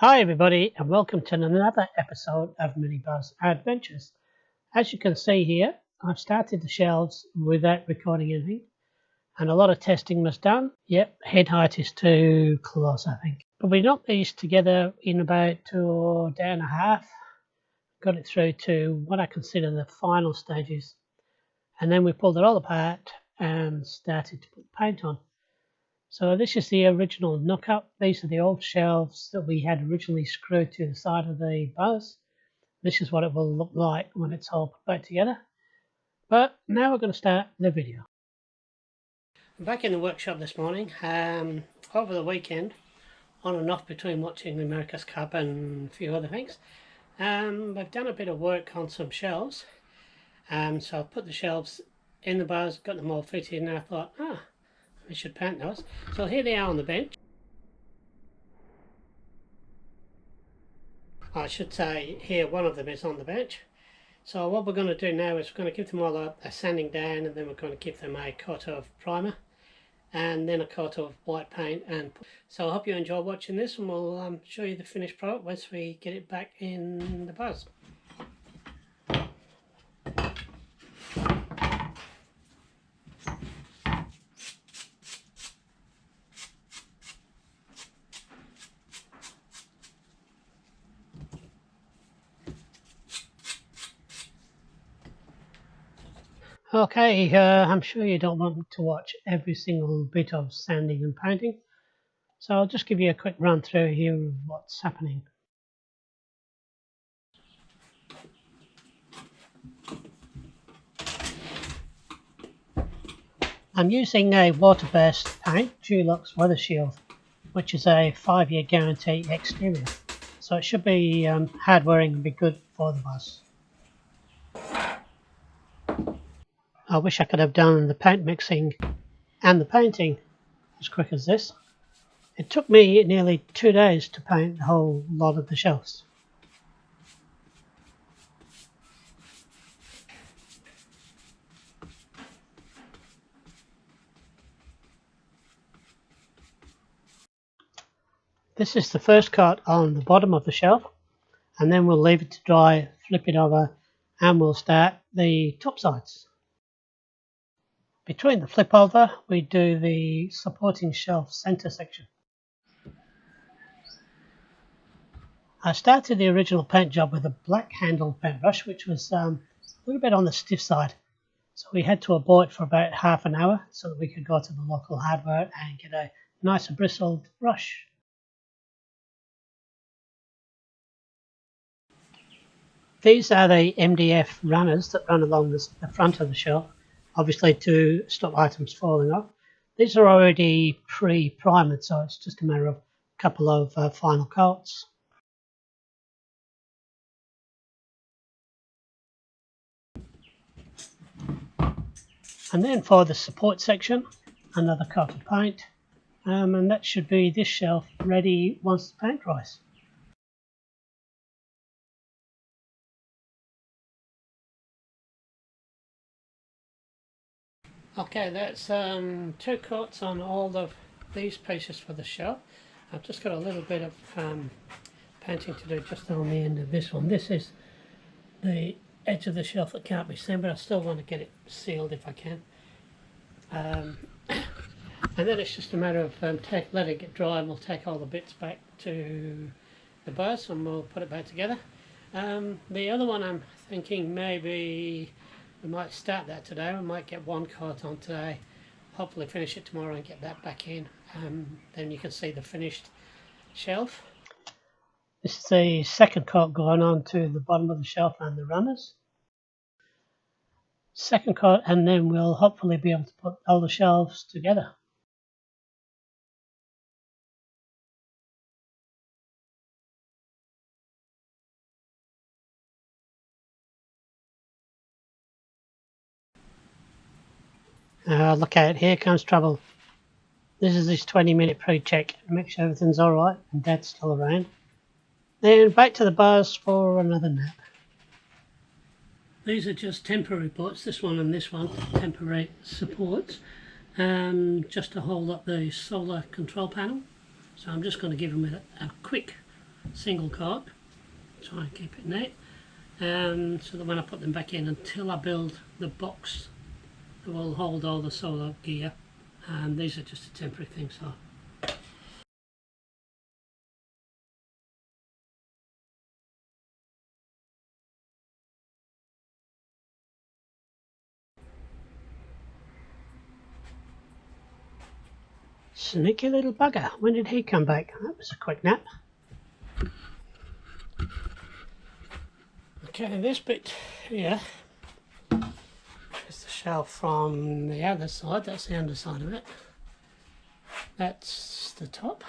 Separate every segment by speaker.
Speaker 1: Hi everybody and welcome to another episode of Minibus Adventures. As you can see here, I've started the shelves without recording anything and a lot of testing was done. Yep, head height is too close I think. But we knocked these together in about 2 day and a half, got it through to what I consider the final stages, and then we pulled it all apart and started to put paint on. So this is the original knock-up. These are the old shelves that we had originally screwed to the side of the bus. This is what it will look like when it's all put back together. But now we're going to start the video. I'm back in the workshop this morning. Over the weekend, on and off between watching the America's Cup and a few other things, I've done a bit of work on some shelves. So I've put the shelves in the bars, got them all fitted, and I thought, we should paint those. So here they are on the bench. I should say here one of them is on the bench. So what we're going to do now is we're going to give them all a sanding down, and then we're going to give them a coat of primer and then a coat of white paint. And so I hope you enjoy watching this, and we'll show you the finished product once we get it back in the bus. Okay, I'm sure you don't want to watch every single bit of sanding and painting, so I'll just give you a quick run through here of what's happening. I'm using a water-based paint, Dulux Weather Shield, which is a 5-year guarantee exterior, so it should be hard wearing and be good for the bus. I wish I could have done the paint mixing and the painting as quick as this. It took me nearly 2 days to paint the whole lot of the shelves. This is the first coat on the bottom of the shelf, and then we'll leave it to dry, flip it over, and we'll start the top sides. Between the flip over, we do the supporting shelf center section. I started the original paint job with a black handled paintbrush, which was a little bit on the stiff side. So we had to abort for about half an hour so that we could go to the local hardware and get a nice bristled brush. These are the MDF runners that run along the front of the shelf, obviously to stop items falling off. These are already pre-primed, so it's just a matter of a couple of final coats. And then for the support section, another coat of paint, and that should be this shelf ready once the paint dries. Okay, that's 2 coats on all of these pieces for the shelf. I've just got a little bit of painting to do just on the end of this one. This is the edge of the shelf that can't be seen, but I still want to get it sealed if I can. And then it's just a matter of letting it get dry, and we'll take all the bits back to the bus and we'll put it back together. The other one, I'm thinking maybe we might start that today. We might get 1 coat on today, hopefully finish it tomorrow and get that back in. Then you can see the finished shelf. This is the second coat going on to the bottom of the shelf and the runners. Second coat, and then we'll hopefully be able to put all the shelves together. Look out, here comes trouble. This is this 20-minute pre-check, make sure everything's alright and Dad's still around. Then back to the bars for another nap. These are just temporary ports, this one and this one, temporary supports, just to hold up the solar control panel. So I'm just going to give them a quick single cord. Try and keep it neat, so that when I put them back in, until I build the box that will hold all the solar gear, and these are just a temporary thing. So sneaky little bugger, when did he come back? That was a quick nap. Okay, this bit here is the shelf from the other side. That's the underside of it. That's the top.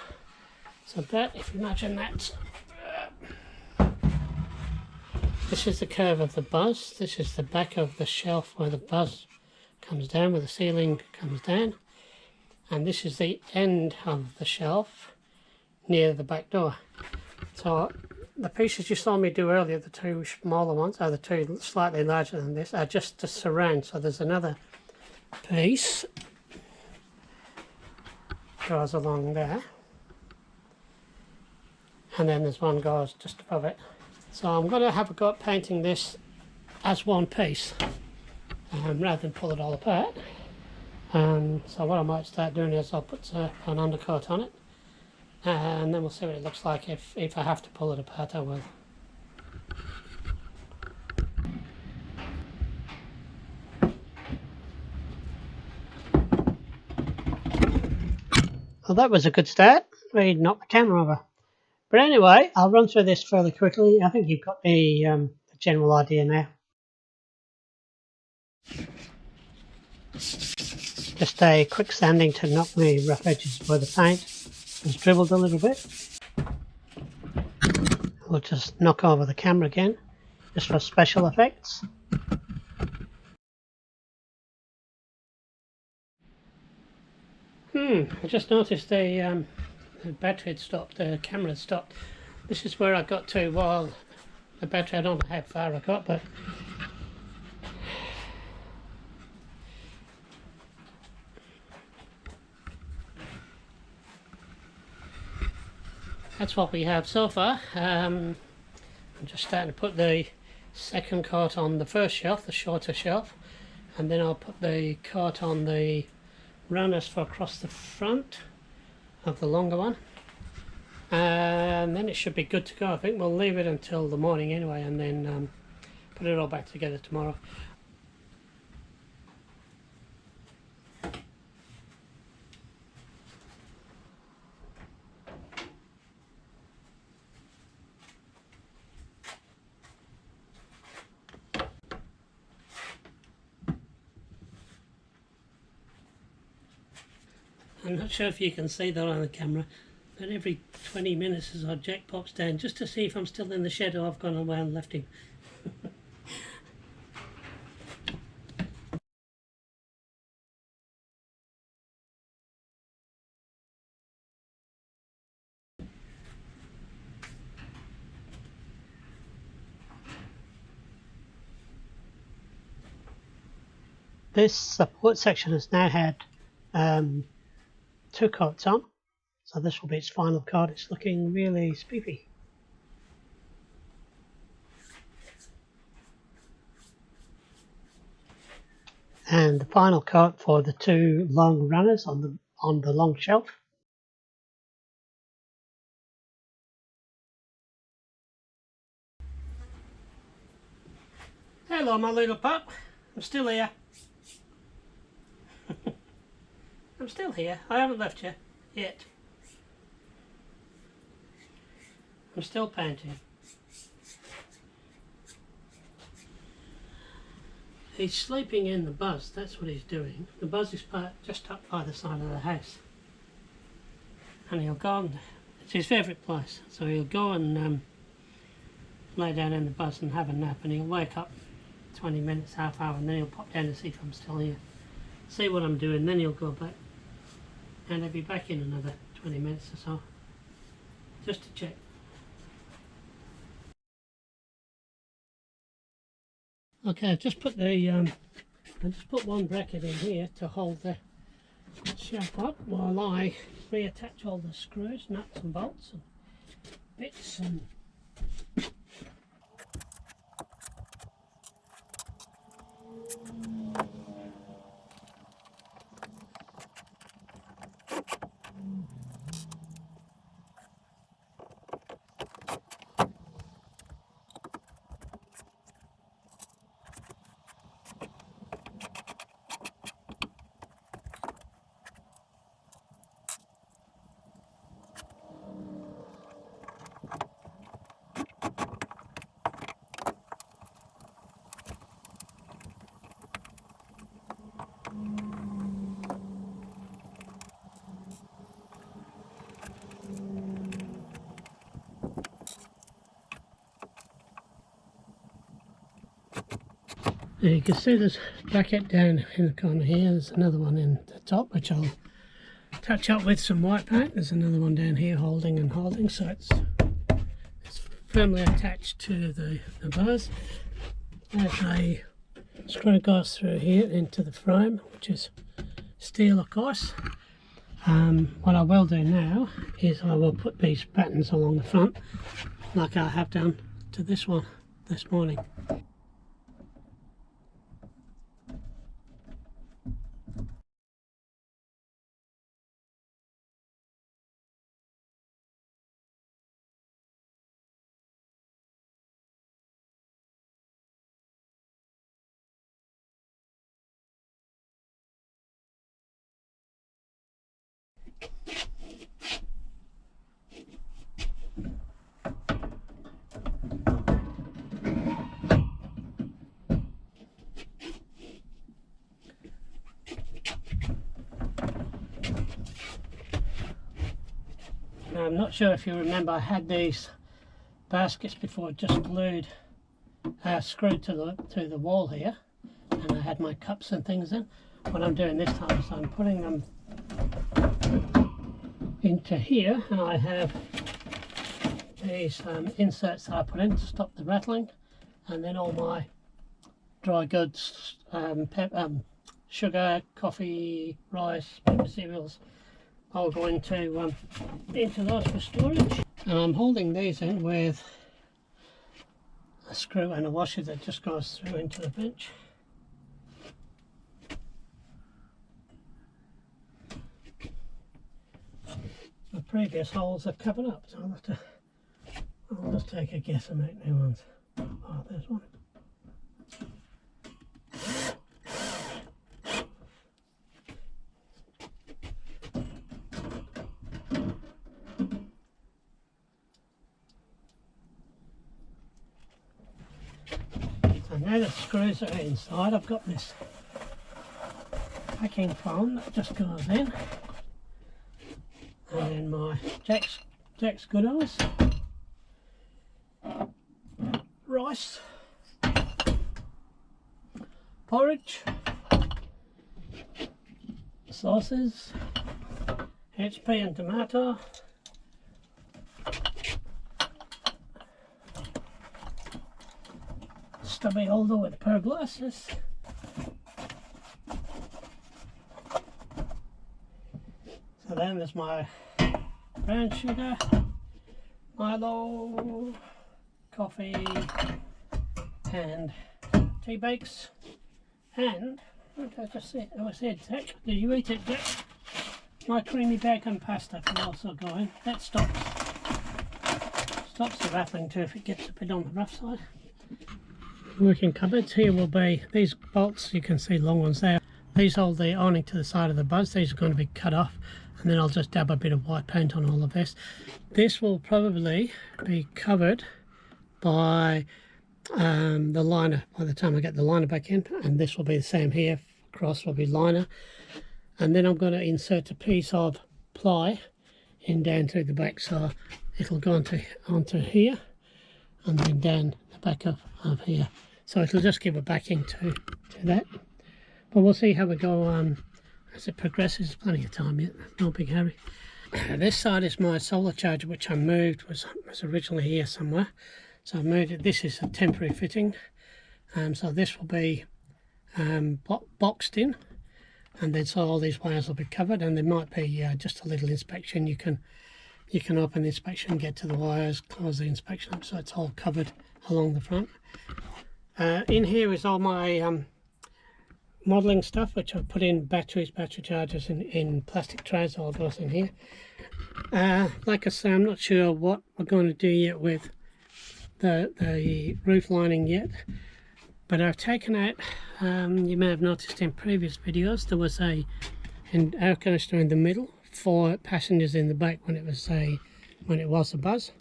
Speaker 1: So that, if you imagine that, this is the curve of the buzz. This is the back of the shelf where the buzz comes down, where the ceiling comes down. And this is the end of the shelf near the back door. So the pieces you saw me do earlier, the two smaller ones, the two slightly larger than this, are just to surround. So there's another piece goes along there, and then there's one goes just above it. So I'm going to have a go at painting this as one piece, rather than pull it all apart. So what I might start doing is I'll put an undercoat on it, and then we'll see what it looks like. If I have to pull it apart, I will. Well, that was a good start. We knocked the camera over. But anyway, I'll run through this fairly quickly. I think you've got the general idea now. Just a quick sanding to knock the rough edges where the paint has dribbled a little bit. We'll just knock over the camera again, just for special effects. I just noticed the battery had stopped, the camera had stopped. This is where I got to while the battery, I don't know how far I got, but that's what we have so far. I'm just starting to put the second coat on the first shelf, the shorter shelf, and then I'll put the coat on the runners for across the front of the longer one, and then it should be good to go. I think we'll leave it until the morning anyway, and then put it all back together tomorrow. I'm not sure if you can see that on the camera, but every 20 minutes as our Jack pops down, just to see if I'm still in the shed or I've gone away and left him. This support section has now had two coats on, so this will be its final coat. It's looking really spiffy. And the final coat for the two long runners on the long shelf. Hello, my little pup. I'm still here. I'm still here. I haven't left you yet. I'm still painting. He's sleeping in the buzz, that's what he's doing. The buzz is just up by the side of the house. And he'll go on, it's his favourite place, so he'll go and lay down in the buzz and have a nap, and he'll wake up 20 minutes, half hour, and then he'll pop down to see if I'm still here. See what I'm doing, then he'll go back. And he'll be back in another 20 minutes or so, just to check. Okay, I've just put one bracket in here to hold the shelf up while I reattach all the screws, nuts and bolts, and bits and now you can see there's a bracket down in the corner here. There's another one in the top which I'll touch up with some white paint. There's another one down here holding and holding, so it's firmly attached to the bars. There's a screw goes through here into the frame, which is steel of course. What I will do now is I will put these buttons along the front like I have done to this one this morning. Now, I'm not sure if you remember, I had these baskets before just glued, screwed to the wall here, and I had my cups and things in. What I'm doing this time is I'm putting them into here, and I have these inserts that I put in to stop the rattling, and then all my dry goods, sugar, coffee, rice, paper cereals, I'll go into those for storage. And I'm holding these in with a screw and a washer that just goes through into the bench. The previous holes are covered up, so I'll just take a guess and make new ones. Oh, there's one. So now the screws are inside, I've got this packing foam that just goes in, and then my Jack's Goodalls, rice, porridge, sauces, HP and tomato, stubby holder with pearl glasses, so then there's my brown sugar, Milo, coffee and tea bakes, and what did I just say? Oh, I said, Jack, did you eat it, Jack? My creamy bacon pasta can also go in. That stops the rattling too if it gets a bit on the rough side. Working cupboards, here will be these bolts, you can see long ones there. These hold the awning to the side of the buzz. These are going to be cut off, and then I'll just dab a bit of white paint on all of this. This will probably be covered by the liner by the time I get the liner back in, and this will be the same here. Across will be liner, and then I'm going to insert a piece of ply in down through the back, so it'll go onto here and then down the back of here, so it'll just give a backing to that. But we'll see how we go as it progresses. Plenty of time yet, no big hurry. This side is my solar charger, which I moved, was originally here somewhere, so I moved it. This is a temporary fitting, so this will be boxed in, and then so all these wires will be covered, and there might be just a little inspection. You you can open the inspection, get to the wires, close the inspection up, so it's all covered along the front. In here is all my modelling stuff, which I've put in batteries, battery chargers in plastic trays. All goes in here. Like I say, I'm not sure what we're going to do yet with the roof lining yet, but I've taken out, you may have noticed in previous videos, there was an air canister in the middle for passengers in the back when it was a bus.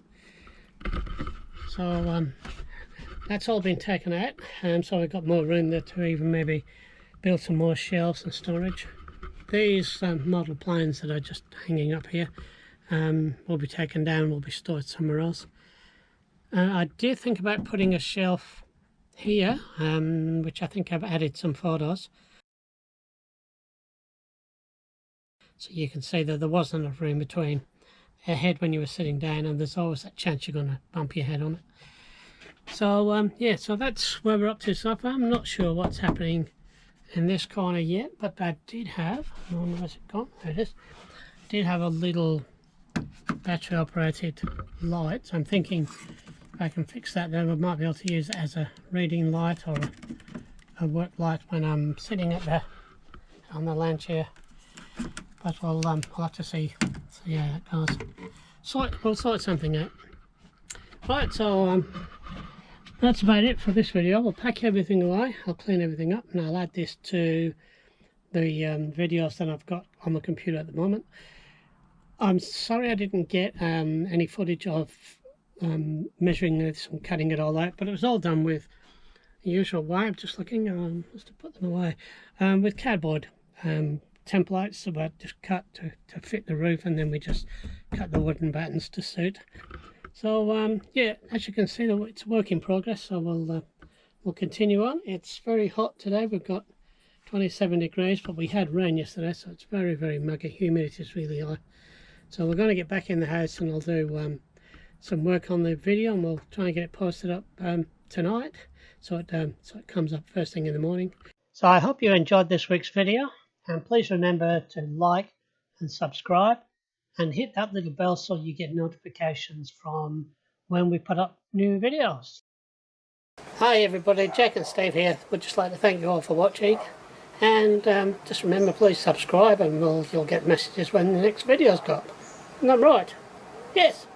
Speaker 1: So that's all been taken out, so we've got more room there to even maybe build some more shelves and storage. These model planes that are just hanging up here will be taken down, will be stored somewhere else. I did think about putting a shelf here, which I think I've added some photos, so you can see that there wasn't enough room between your head when you were sitting down, and there's always that chance you're going to bump your head on it. So yeah, so that's where we're up to so far. I'm not sure what's happening in this corner yet, but I did have, where's it gone? There it is. I did have a little battery operated light, so I'm thinking if I can fix that, then I might be able to use it as a reading light or a work light when I'm sitting on the lounge here. But I'll have to see how that goes. We'll sort something out. Right, so that's about it for this video. We'll pack everything away, I'll clean everything up, and I'll add this to the videos that I've got on my computer at the moment. I'm sorry I didn't get any footage of measuring this and cutting it all out, but it was all done with the usual way. I'm just looking just to put them away with cardboard templates that were just cut to fit the roof, and then we just cut the wooden battens to suit. So yeah, as you can see, it's a work in progress, so we'll continue on. It's very hot today. We've got 27 degrees, but we had rain yesterday, so it's very, very muggy. Humidity is really high. So we're going to get back in the house, and I'll do some work on the video, and we'll try and get it posted up tonight, so it comes up first thing in the morning. So I hope you enjoyed this week's video, and please remember to like and subscribe and hit that little bell so you get notifications from when we put up new videos. Hi everybody, Jack and Steve here. We'd just like to thank you all for watching, and just remember, please subscribe, and you'll get messages when the next video's got. Isn't that right? Yes.